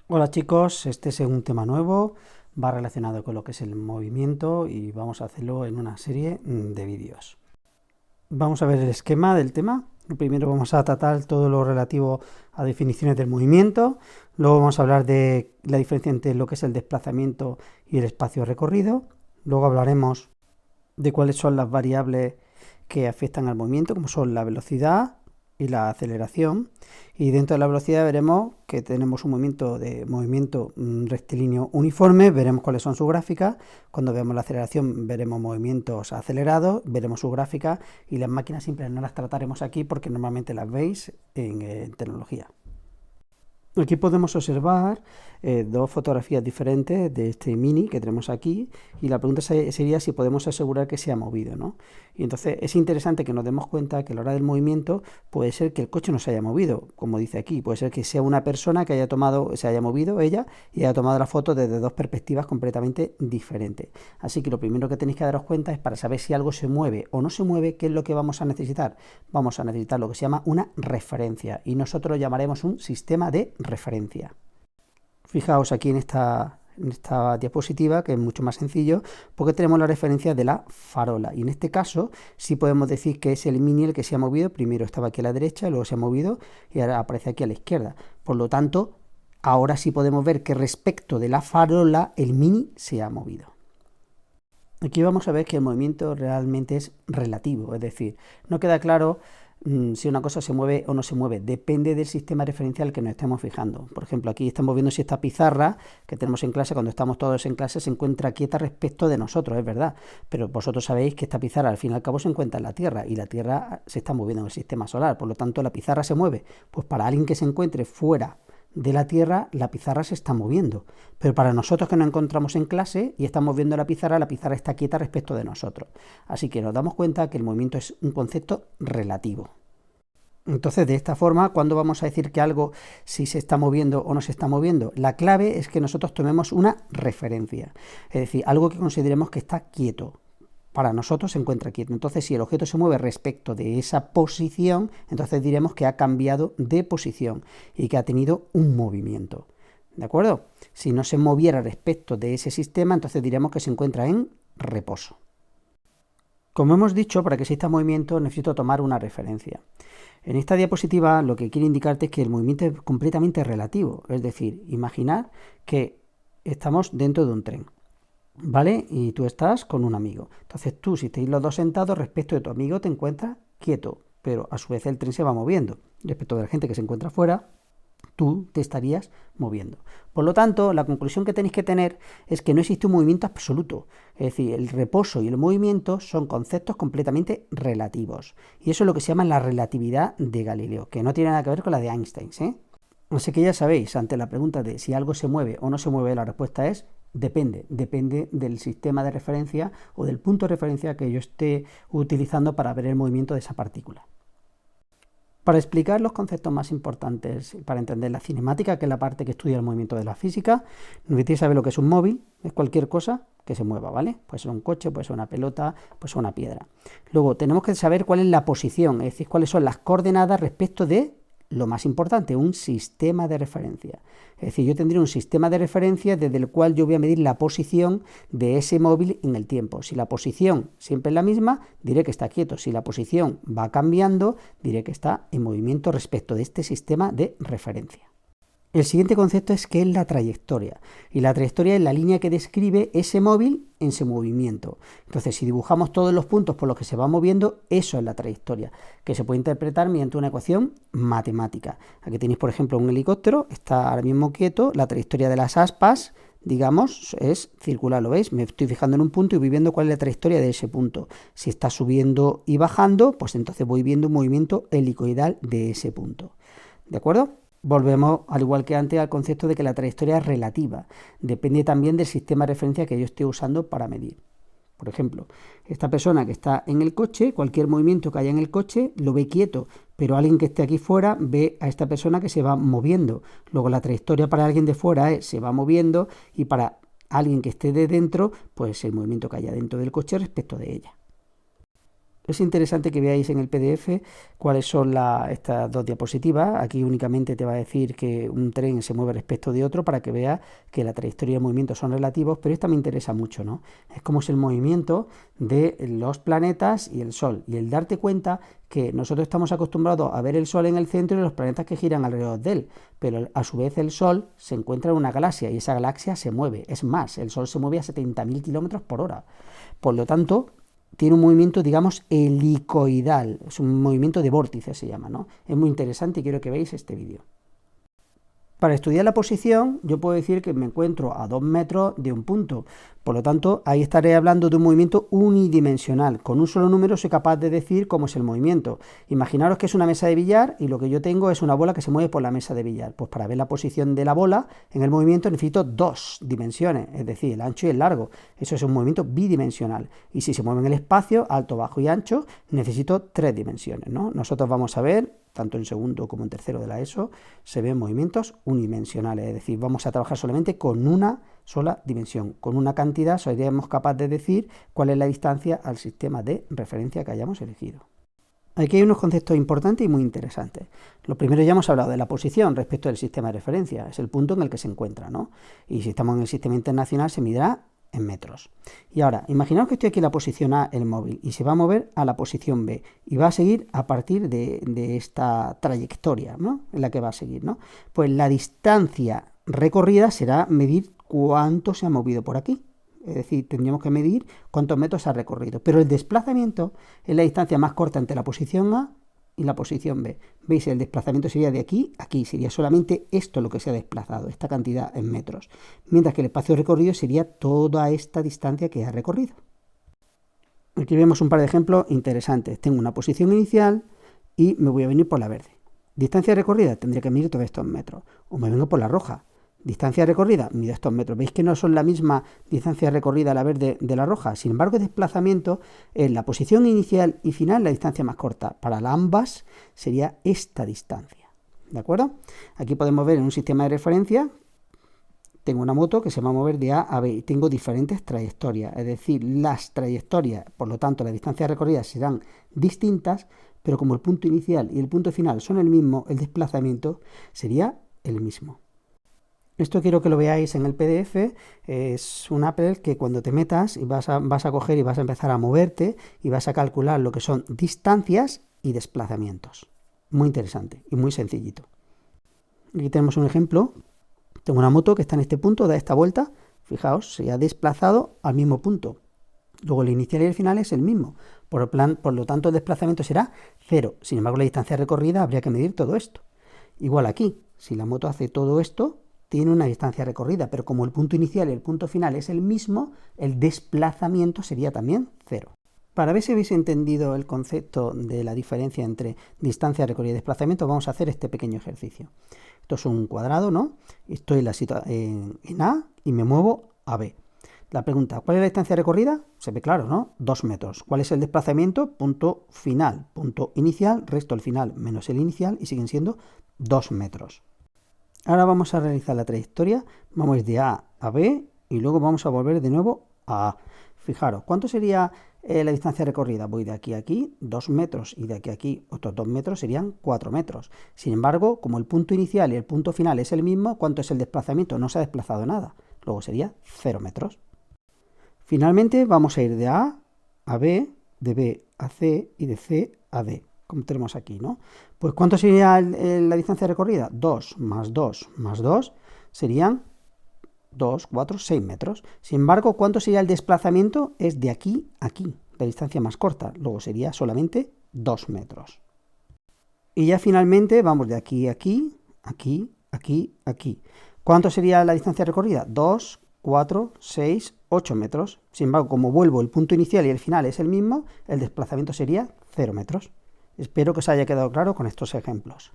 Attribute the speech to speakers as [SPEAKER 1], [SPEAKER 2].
[SPEAKER 1] Hola chicos, este es un tema nuevo, va relacionado con lo que es el movimiento y vamos a hacerlo en una serie de vídeos. Vamos a ver el esquema del tema. Primero vamos a tratar todo lo relativo a definiciones del movimiento, luego vamos a hablar de la diferencia entre lo que es el desplazamiento y el espacio recorrido, luego hablaremos de cuáles son las variables que afectan al movimiento, como son la velocidad y la aceleración. Y dentro de la velocidad veremos que tenemos un movimiento rectilíneo uniforme, veremos cuáles son sus gráficas. Cuando veamos la aceleración veremos movimientos acelerados, veremos sus gráficas, y las máquinas simples no las trataremos aquí porque normalmente las veis en tecnología. Aquí podemos observar dos fotografías diferentes de este Mini que tenemos aquí, y la pregunta sería si podemos asegurar que se ha movido, ¿no? Y entonces es interesante que nos demos cuenta que a la hora del movimiento puede ser que el coche no se haya movido, como dice aquí, puede ser que sea una persona que se haya movido ella y haya tomado la foto desde dos perspectivas completamente diferentes. Así que lo primero que tenéis que daros cuenta es, para saber si algo se mueve o no se mueve, ¿qué es lo que vamos a necesitar? Vamos a necesitar lo que se llama una referencia, y nosotros lo llamaremos un sistema de referencia. Fijaos aquí en esta diapositiva, que es mucho más sencillo, porque tenemos la referencia de la farola, y en este caso sí podemos decir que es el Mini el que se ha movido. Primero estaba aquí a la derecha, luego se ha movido y ahora aparece aquí a la izquierda. Por lo tanto, ahora sí podemos ver que respecto de la farola el Mini se ha movido. Aquí vamos a ver que el movimiento realmente es relativo, es decir, no queda claro si una cosa se mueve o no se mueve, depende del sistema referencial que nos estemos fijando. Por ejemplo, aquí estamos viendo si esta pizarra que tenemos en clase, cuando estamos todos en clase, se encuentra quieta respecto de nosotros, es verdad, pero vosotros sabéis que esta pizarra al fin y al cabo se encuentra en la Tierra, y la Tierra se está moviendo en el sistema solar, por lo tanto la pizarra se mueve. Pues para alguien que se encuentre fuera de la Tierra, la pizarra se está moviendo, pero para nosotros que nos encontramos en clase y estamos viendo la pizarra está quieta respecto de nosotros. Así que nos damos cuenta que el movimiento es un concepto relativo. Entonces, de esta forma, ¿cuándo vamos a decir que algo si se está moviendo o no se está moviendo? La clave es que nosotros tomemos una referencia, es decir, algo que consideremos que está quieto. Para nosotros se encuentra quieto. Entonces, si el objeto se mueve respecto de esa posición, entonces diremos que ha cambiado de posición y que ha tenido un movimiento. ¿De acuerdo? Si no se moviera respecto de ese sistema, entonces diremos que se encuentra en reposo. Como hemos dicho, para que exista movimiento necesito tomar una referencia. En esta diapositiva lo que quiero indicarte es que el movimiento es completamente relativo. Es decir, imaginar que estamos dentro de un tren, ¿vale? Y tú estás con un amigo. Entonces tú, si estáis los dos sentados, respecto de tu amigo te encuentras quieto, pero a su vez el tren se va moviendo. Respecto de la gente que se encuentra fuera, tú te estarías moviendo. Por lo tanto, la conclusión que tenéis que tener es que no existe un movimiento absoluto. Es decir, el reposo y el movimiento son conceptos completamente relativos. Y eso es lo que se llama la relatividad de Galileo, que no tiene nada que ver con la de Einstein, ¿eh? Así que ya sabéis, ante la pregunta de si algo se mueve o no se mueve, la respuesta es depende. Depende del sistema de referencia o del punto de referencia que yo esté utilizando para ver el movimiento de esa partícula. Para explicar los conceptos más importantes, para entender la cinemática, que es la parte que estudia el movimiento de la física, necesitáis saber lo que es un móvil. Es cualquier cosa que se mueva, ¿vale? Puede ser un coche, puede ser una pelota, puede ser una piedra. Luego tenemos que saber cuál es la posición, es decir, cuáles son las coordenadas respecto de lo más importante, un sistema de referencia. Es decir, yo tendría un sistema de referencia desde el cual yo voy a medir la posición de ese móvil en el tiempo. Si la posición siempre es la misma, diré que está quieto. Si la posición va cambiando, diré que está en movimiento respecto de este sistema de referencia. El siguiente concepto es que es la trayectoria, y la trayectoria es la línea que describe ese móvil en su movimiento. Entonces, si dibujamos todos los puntos por los que se va moviendo, eso es la trayectoria, que se puede interpretar mediante una ecuación matemática. Aquí tenéis, por ejemplo, un helicóptero, está ahora mismo quieto, la trayectoria de las aspas, digamos, es circular, ¿lo veis? Me estoy fijando en un punto y voy viendo cuál es la trayectoria de ese punto. Si está subiendo y bajando, pues entonces voy viendo un movimiento helicoidal de ese punto. ¿De acuerdo? Volvemos, al igual que antes, al concepto de que la trayectoria es relativa. Depende también del sistema de referencia que yo esté usando para medir. Por ejemplo, esta persona que está en el coche, cualquier movimiento que haya en el coche lo ve quieto, pero alguien que esté aquí fuera ve a esta persona que se va moviendo. Luego la trayectoria para alguien de fuera es se va moviendo, y para alguien que esté de dentro, pues el movimiento que haya dentro del coche respecto de ella. Es interesante que veáis en el PDF cuáles son estas dos diapositivas. Aquí únicamente te va a decir que un tren se mueve respecto de otro para que veas que la trayectoria y el movimiento son relativos, pero esta me interesa mucho, ¿no? Es como es el movimiento de los planetas y el Sol. Y el darte cuenta que nosotros estamos acostumbrados a ver el Sol en el centro y los planetas que giran alrededor de él, pero a su vez el Sol se encuentra en una galaxia y esa galaxia se mueve. Es más, el Sol se mueve a 70.000 km por hora. Por lo tanto, tiene un movimiento, digamos, helicoidal, es un movimiento de vórtice, se llama, ¿no? Es muy interesante y quiero que veáis este vídeo. Para estudiar la posición, yo puedo decir que me encuentro a 2 metros de un punto. Por lo tanto, ahí estaré hablando de un movimiento unidimensional. Con un solo número soy capaz de decir cómo es el movimiento. Imaginaros que es una mesa de billar y lo que yo tengo es una bola que se mueve por la mesa de billar. Pues para ver la posición de la bola en el movimiento necesito 2 dimensiones, es decir, el ancho y el largo. Eso es un movimiento bidimensional. Y si se mueve en el espacio, alto, bajo y ancho, necesito 3 dimensiones, ¿no? Nosotros vamos a ver, tanto en segundo como en tercero de la ESO, se ven movimientos unidimensionales, es decir, vamos a trabajar solamente con una sola dimensión. Con una cantidad seríamos capaces de decir cuál es la distancia al sistema de referencia que hayamos elegido. Aquí hay unos conceptos importantes y muy interesantes. Lo primero, ya hemos hablado de la posición respecto del sistema de referencia, es el punto en el que se encuentra, ¿no? Y si estamos en el sistema internacional se medirá en metros. Y ahora, imaginaos que estoy aquí en la posición A, el móvil, y se va a mover a la posición B, y va a seguir a partir de esta trayectoria, ¿no?, en la que va a seguir, ¿no? Pues la distancia recorrida será medir cuánto se ha movido por aquí. Es decir, tendríamos que medir cuántos metros ha recorrido. Pero el desplazamiento es la distancia más corta entre la posición A y la posición B. ¿Veis? El desplazamiento sería de aquí a aquí. Sería solamente esto lo que se ha desplazado, esta cantidad en metros. Mientras que el espacio recorrido sería toda esta distancia que ha recorrido. Aquí vemos un par de ejemplos interesantes. Tengo una posición inicial y me voy a venir por la verde. Distancia recorrida, tendría que medir todos estos metros. O me vengo por la roja. Distancia recorrida, mido estos metros. ¿Veis que no son la misma distancia recorrida la verde de la roja? Sin embargo, el desplazamiento en la posición inicial y final, la distancia más corta. Para ambas sería esta distancia. ¿De acuerdo? Aquí podemos ver en un sistema de referencia, tengo una moto que se va a mover de A a B y tengo diferentes trayectorias. Es decir, las trayectorias, por lo tanto, las distancias recorridas serán distintas, pero como el punto inicial y el punto final son el mismo, el desplazamiento sería el mismo. Esto quiero que lo veáis en el PDF, es un Apple que cuando te metas y vas a coger y vas a empezar a moverte y vas a calcular lo que son distancias y desplazamientos. Muy interesante y muy sencillito. Aquí tenemos un ejemplo, tengo una moto que está en este punto, da esta vuelta, fijaos, se ha desplazado al mismo punto. Luego el inicial y el final es el mismo, por lo tanto el desplazamiento será 0, sin embargo la distancia recorrida habría que medir todo esto. Igual aquí, si la moto hace todo esto, tiene una distancia recorrida, pero como el punto inicial y el punto final es el mismo, el desplazamiento sería también 0. Para ver si habéis entendido el concepto de la diferencia entre distancia recorrida y desplazamiento, vamos a hacer este pequeño ejercicio. Esto es un cuadrado, ¿no? Estoy en A y me muevo a B. La pregunta, ¿cuál es la distancia recorrida? Se ve claro, ¿no? 2 metros. ¿Cuál es el desplazamiento? Punto final, punto inicial, resto el final menos el inicial y siguen siendo 2 metros. Ahora vamos a realizar la trayectoria, vamos de A a B y luego vamos a volver de nuevo a A. Fijaros, ¿cuánto sería la distancia recorrida? Voy de aquí a aquí 2 metros y de aquí a aquí otros 2 metros serían 4 metros. Sin embargo, como el punto inicial y el punto final es el mismo, ¿cuánto es el desplazamiento? No se ha desplazado nada, luego sería 0 metros. Finalmente vamos a ir de A a B, de B a C y de C a D, como tenemos aquí, ¿no? Pues ¿cuánto sería la distancia recorrida? 2 más 2 más 2 serían 2, 4, 6 metros. Sin embargo, ¿cuánto sería el desplazamiento? Es de aquí a aquí, la distancia más corta. Luego sería solamente 2 metros. Y ya finalmente vamos de aquí a aquí, aquí, aquí, aquí. ¿Cuánto sería la distancia recorrida? 2, 4, 6, 8 metros. Sin embargo, como vuelvo, el punto inicial y el final es el mismo, el desplazamiento sería 0 metros. Espero que os haya quedado claro con estos ejemplos.